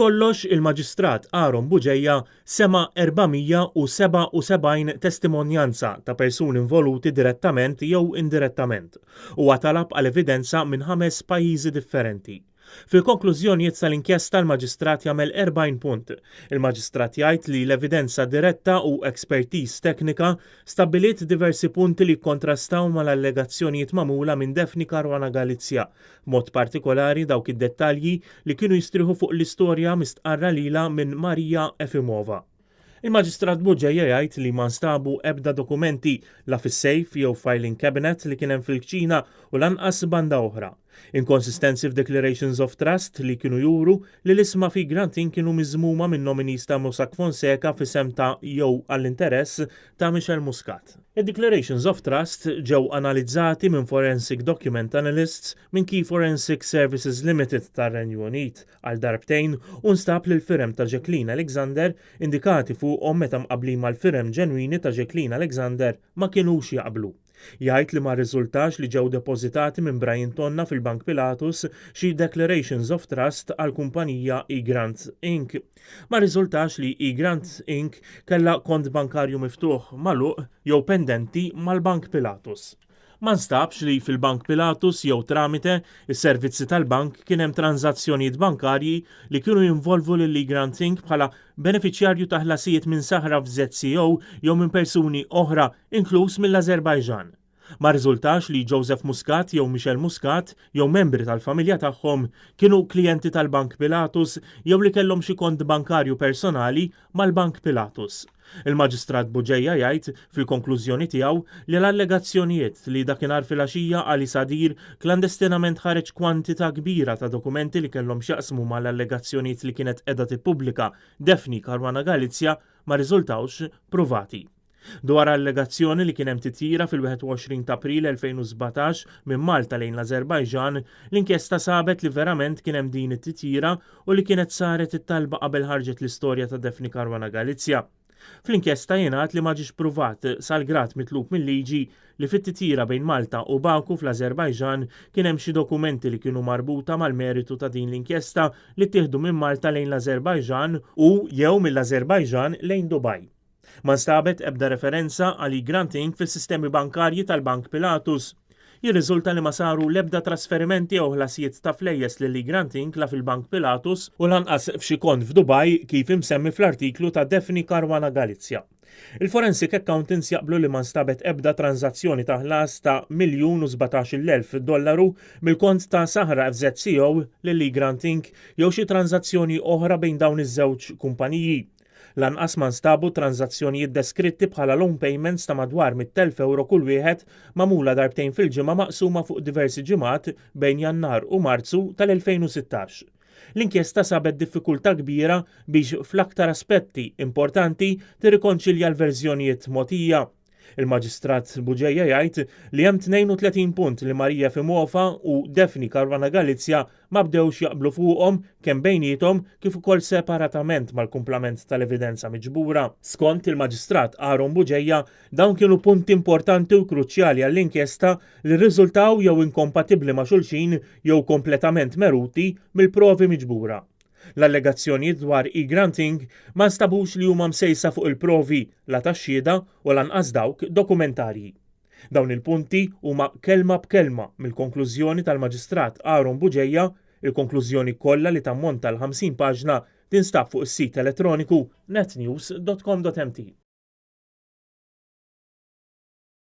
kollox il-Maġistrat Aaron Buġejja sema 477 testimonjanza ta' persuni involuti direttament jew indirettament u talab għal evidenza minn 5 pajjiżi differenti. Fil-konklużjonijiet tal-inkjesta l-Maġistrat jagħmel 40 punt. Il-Maġistrat jgħid li l-evidenza diretta u expertise teknika stabbiliet diversi punti li kontrastaw mal-allegazzjonijiet magħmula minn Daphne Caruana Galizia, mod partikolari dawk id-dettalji li kienu jistrieħu fuq l-istorja mistqarra lilha minn Marija Efimova. Il-Maġistrat Buġejja jgħid li ma nstabu ebda dokumenti la fis-sejf jew filing cabinet li kien hemm fil-kċina u lanqas banda oħra. Inconsistency Declarations of Trust li kienu juru li l-isma fi granting kienu miżmuma minn nominis ta' Mossack Fonseca fisem ta' jew għall-interess ta' Michel Muscat. Il-Declarations of Trust ġew analizzati minn Forensic Document Analysts minn Key Forensic Services Limited tar-Renju Unit għal darbtejn u nstab li l-firem ta' Jacqueline Alexander indikati fuqhom meta mqablin mal-firem ġenwini ta' Jacqueline Alexander ma kienux jaqblu. Jgħid li ma rriżultax li ġew depożitati minn Brian Tonna fil-Bank Pilatus xi Declarations of Trust għal kumpanija eGrant Inc. Ma rriżultax li eGrant Inc. kellha kont bankarju miftuħ magħluq jew pendenti mal-Bank Pilatus. Ma nstabx li fil-Bank Pilatus jew tramite is-servizzi tal-bank kien hemm tranzazzjonijiet bankarji li kienu jinvolvu lil eGrant Inc. bħala benefiċjarju ta' ħlasijiet minn saħra f'ZCO jew minn persuni oħra inkluż mill-Azerbajġan. Ma rriżultax li Joseph Muscat jew Michel Muscat jew membri tal-familja tagħhom kienu klijenti tal-Bank Pilatus jew li kellhom xi kont bankarju personali mal-Bank Pilatus. Il-Maġistrat Buġejja jgħid fil-konklużjoni tiegħu li l-allegazzjonijiet li dakinhar filgħaxija Ali Sadir klandestinament ħareġ kwantità kbira ta' dokumenti li kellhom x'jaqsmu mal-allegazzjonijiet li kienet qiegħda tippubblika Daphne Caruana Galizia ma riżultawx pruvati. Dwar allegazzjoni li kien hemm titjira fil-21 ta' April 2017 minn Malta lejn l-Azerbajġan, l-inkjesta sabet li verament kien hemm din it-titjira u li kienet saret it-talba qabel ħarġet l-istorja ta' Daphne Caruana Galizia. Fl-inkjesta jingħad li ma ġiex pruvat sal-grad mitlub mill-liġi li fit-titjira bejn Malta u Baku fl-Azerbajġan kien hemm xi dokumenti li kienu marbuta mal-meritu ta' din l-inkjesta li ttieħdu minn Malta lejn l-Azerbajġan u jew mill-Azerbajġan lejn Dubai. Ma nstabet ebda referenza għal eGrant Inc. fis-sistemi bankarji tal-Bank Pilatus. Jirriżulta li ma saru l-ebda trasferimenti jew ħlasijiet ta' flejjes lil eGrant Inc. la fil-Bank Pilatus u lanqas f'xi kont f'Dubai kif imsemmi fl-artiklu ta' Daphne Caruana Galizia. Il-Forensic Accountants jaqblu li ma nstabet ebda tranzazzjoni ta' ħlas ta' $1,017,000 mill-kont ta' saħra FZCO lil eGrant Inc. jew xi tranzazzjoni oħra bejn dawn iż-żewġ kumpaniji. Lanqas ma nstabu tranzazzjonijiet deskritti bħala loan payments ta' madwar €100,000 kull wieħed magħmula darbtejn fil-ġimgħa maqsuma fuq diversi ġimgħat bejn Jannar u Marzu tal-2016. L-inkjesta sabet diffikultà kbira biex fl-aktar aspetti importanti tirrikonċilja l-verżjonijiet mogħtija. Il-Maġistrat Buġejja jgħid li hemm 32 punt li Marija Efimova u Daphne Caruana Galizia ma bdewx jaqblu fuqhom kemm bejniethom kif ukoll separatament mal-kumplament tal-evidenza miġbura. Skont il-Maġistrat Aaron Buġejja dawn kienu punti importanti u kruċjali għall-inkjesta li rriżultaw jew inkompatibbli ma' xulxin jew kompletament meruti mill-provi miġbura. L-allegazzjonijiet dwar eGrant Inc. ma nstabux li huma msejsa fuq il-provi la taxxieda u lanqas dawk dokumentarji. Dawn il-punti huma kelma b'kelma mill-konklużjoni tal-Maġistrat Aaron Buġejja, il-konklużjoni kollha li tammonta l-50 paġna tinstab fuq is-sit elettroniku netnews.com.mt.